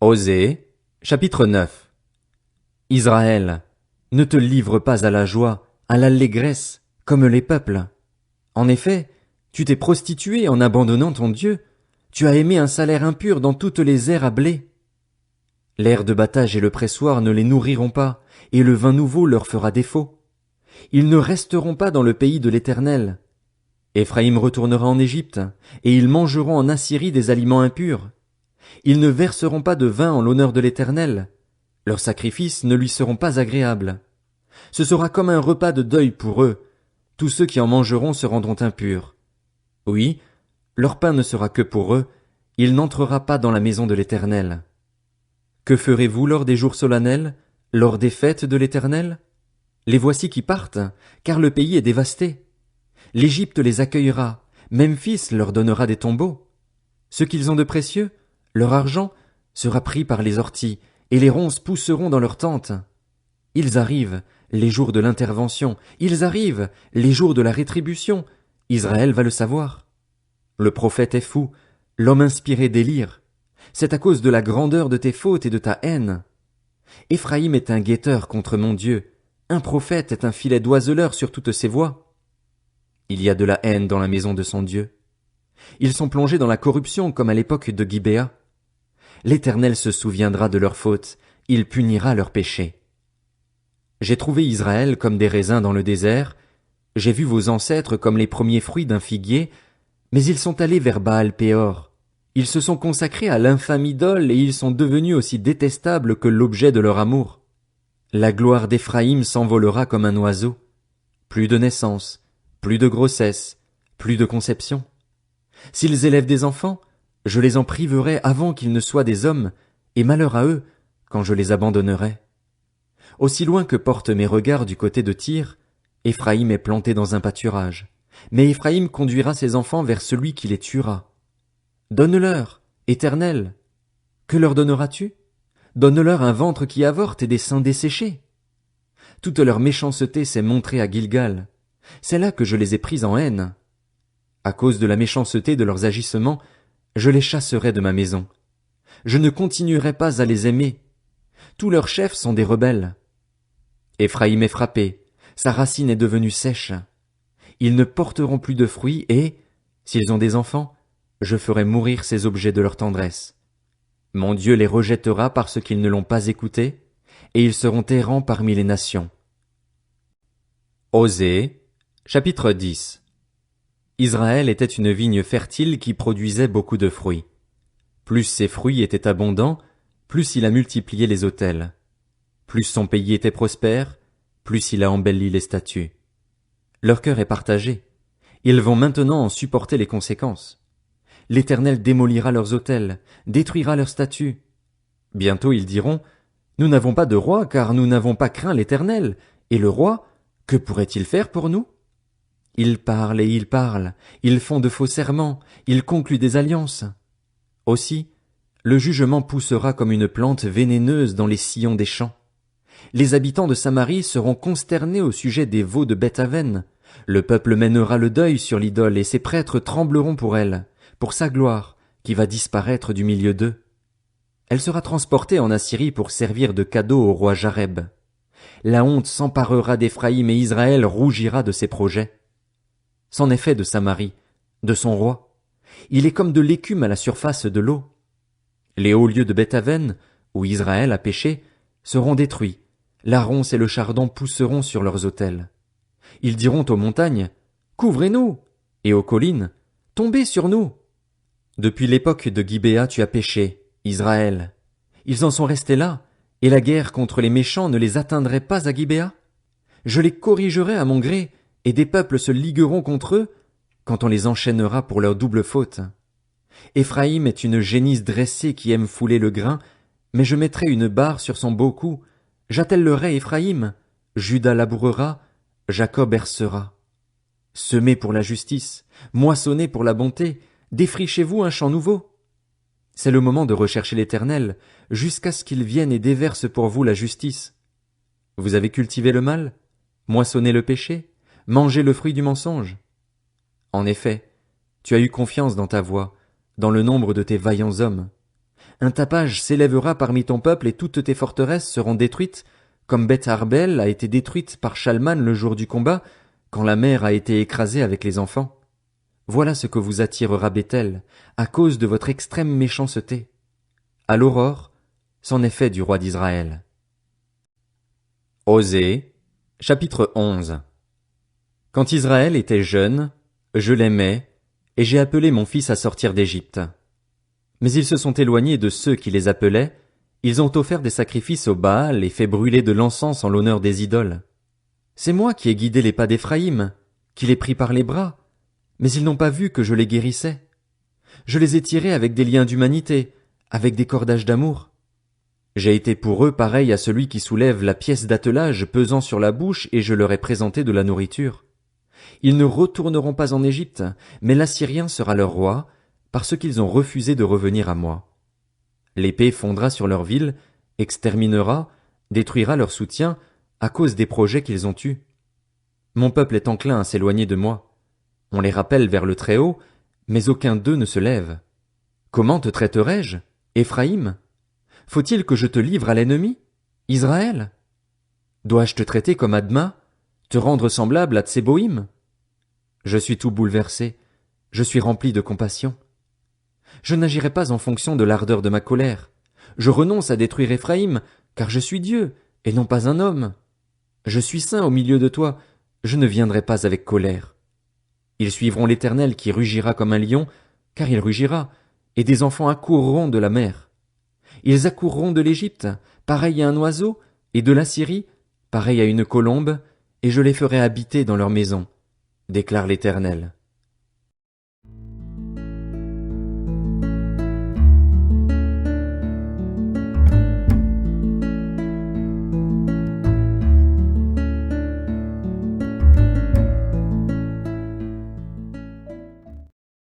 Osée, chapitre 9. Israël, ne te livre pas à la joie, à l'allégresse, comme les peuples. En effet, tu t'es prostitué en abandonnant ton Dieu, tu as aimé un salaire impur dans toutes les aires à blé. L'air de battage et le pressoir ne les nourriront pas, et le vin nouveau leur fera défaut. Ils ne resteront pas dans le pays de l'Éternel. Éphraïm retournera en Égypte, et ils mangeront en Assyrie des aliments impurs. Ils ne verseront pas de vin en l'honneur de l'Éternel. Leurs sacrifices ne lui seront pas agréables. Ce sera comme un repas de deuil pour eux. Tous ceux qui en mangeront se rendront impurs. Oui, leur pain ne sera que pour eux. Il n'entrera pas dans la maison de l'Éternel. Que ferez-vous lors des jours solennels, lors des fêtes de l'Éternel? Les voici qui partent, car le pays est dévasté. L'Égypte les accueillera, Memphis leur donnera des tombeaux. Ce qu'ils ont de précieux, leur argent, sera pris par les orties, et les ronces pousseront dans leurs tentes. Ils arrivent, les jours de l'intervention, ils arrivent, les jours de la rétribution. Israël va le savoir. Le prophète est fou, l'homme inspiré délire. C'est à cause de la grandeur de tes fautes et de ta haine. Éphraïm est un guetteur contre mon Dieu. Un prophète est un filet d'oiseleur sur toutes ses voies. Il y a de la haine dans la maison de son Dieu. Ils sont plongés dans la corruption comme à l'époque de Gibéa. L'Éternel se souviendra de leurs fautes, il punira leurs péchés. J'ai trouvé Israël comme des raisins dans le désert, j'ai vu vos ancêtres comme les premiers fruits d'un figuier, mais ils sont allés vers Baal-Péor. Ils se sont consacrés à l'infâme idole et ils sont devenus aussi détestables que l'objet de leur amour. La gloire d'Éphraïm s'envolera comme un oiseau. Plus de naissance, plus de grossesse, plus de conception. S'ils élèvent des enfants, je les en priverai avant qu'ils ne soient des hommes, et malheur à eux quand je les abandonnerai. Aussi loin que portent mes regards du côté de Tyr, Éphraïm est planté dans un pâturage. Mais Éphraïm conduira ses enfants vers celui qui les tuera. Donne-leur, Éternel. Que leur donneras-tu? Donne-leur un ventre qui avorte et des seins desséchés. Toute leur méchanceté s'est montrée à Gilgal. C'est là que je les ai pris en haine. À cause de la méchanceté de leurs agissements, je les chasserai de ma maison. Je ne continuerai pas à les aimer. Tous leurs chefs sont des rebelles. Éphraïm est frappé, sa racine est devenue sèche. Ils ne porteront plus de fruits et, s'ils ont des enfants, je ferai mourir ces objets de leur tendresse. Mon Dieu les rejettera parce qu'ils ne l'ont pas écouté, et ils seront errants parmi les nations. Osée, chapitre 10. Israël était une vigne fertile qui produisait beaucoup de fruits. Plus ses fruits étaient abondants, plus il a multiplié les autels. Plus son pays était prospère, plus il a embelli les statues. Leur cœur est partagé. Ils vont maintenant en supporter les conséquences. L'Éternel démolira leurs autels, détruira leurs statues. Bientôt ils diront, nous n'avons pas de roi car nous n'avons pas craint l'Éternel, et le roi, que pourrait-il faire pour nous? Ils parlent et ils parlent, ils font de faux serments, ils concluent des alliances. Aussi, le jugement poussera comme une plante vénéneuse dans les sillons des champs. Les habitants de Samarie seront consternés au sujet des veaux de Beth-Aven. Le peuple mènera le deuil sur l'idole et ses prêtres trembleront pour elle, pour sa gloire, qui va disparaître du milieu d'eux. Elle sera transportée en Assyrie pour servir de cadeau au roi Jareb. La honte s'emparera d'Éphraïm et Israël rougira de ses projets. C'en est fait de Samarie, de son roi. Il est comme de l'écume à la surface de l'eau. Les hauts lieux de Beth-Aven, où Israël a péché, seront détruits. La ronce et le chardon pousseront sur leurs autels. Ils diront aux montagnes, couvrez-nous, et aux collines, tombez sur nous. Depuis l'époque de Gibéa tu as péché, Israël. Ils en sont restés là, et la guerre contre les méchants ne les atteindrait pas à Gibéa? Je les corrigerai à mon gré, et des peuples se ligueront contre eux, quand on les enchaînera pour leur double faute. Éphraïm est une génisse dressée qui aime fouler le grain, mais je mettrai une barre sur son beau cou. J'attellerai Éphraïm, Juda labourera, Jacob hercera. Semez pour la justice, moissonnez pour la bonté, défrichez-vous un champ nouveau. C'est le moment de rechercher l'Éternel, jusqu'à ce qu'il vienne et déverse pour vous la justice. Vous avez cultivé le mal, moissonné le péché, mangé le fruit du mensonge. En effet, tu as eu confiance dans ta voix, dans le nombre de tes vaillants hommes. Un tapage s'élèvera parmi ton peuple et toutes tes forteresses seront détruites, comme Beth Arbel a été détruite par Shalman le jour du combat, quand la mère a été écrasée avec les enfants. Voilà ce que vous attirera Béthel, à cause de votre extrême méchanceté. À l'aurore, c'en est fait du roi d'Israël. Osée, chapitre 11. Quand Israël était jeune, je l'aimais, et j'ai appelé mon fils à sortir d'Égypte. Mais ils se sont éloignés de ceux qui les appelaient, ils ont offert des sacrifices au Baal et fait brûler de l'encens en l'honneur des idoles. C'est moi qui ai guidé les pas d'Éphraïm, qui les pris par les bras, mais ils n'ont pas vu que je les guérissais. Je les ai tirés avec des liens d'humanité, avec des cordages d'amour. J'ai été pour eux pareil à celui qui soulève la pièce d'attelage pesant sur la bouche et je leur ai présenté de la nourriture. Ils ne retourneront pas en Égypte, mais l'Assyrien sera leur roi, parce qu'ils ont refusé de revenir à moi. L'épée fondra sur leur ville, exterminera, détruira leur soutien, à cause des projets qu'ils ont eus. Mon peuple est enclin à s'éloigner de moi. On les rappelle vers le Très-Haut, mais aucun d'eux ne se lève. Comment te traiterai-je, Éphraïm? Faut-il que je te livre à l'ennemi, Israël? Dois-je te traiter comme Adma, te rendre semblable à Tseboïm? Je suis tout bouleversé, je suis rempli de compassion. Je n'agirai pas en fonction de l'ardeur de ma colère. Je renonce à détruire Éphraïm, car je suis Dieu, et non pas un homme. Je suis saint au milieu de toi, je ne viendrai pas avec colère. Ils suivront l'Éternel qui rugira comme un lion, car il rugira, et des enfants accourront de la mer. Ils accourront de l'Égypte, pareil à un oiseau, et de la Syrie, pareil à une colombe, et je les ferai habiter dans leurs maisons, déclare l'Éternel.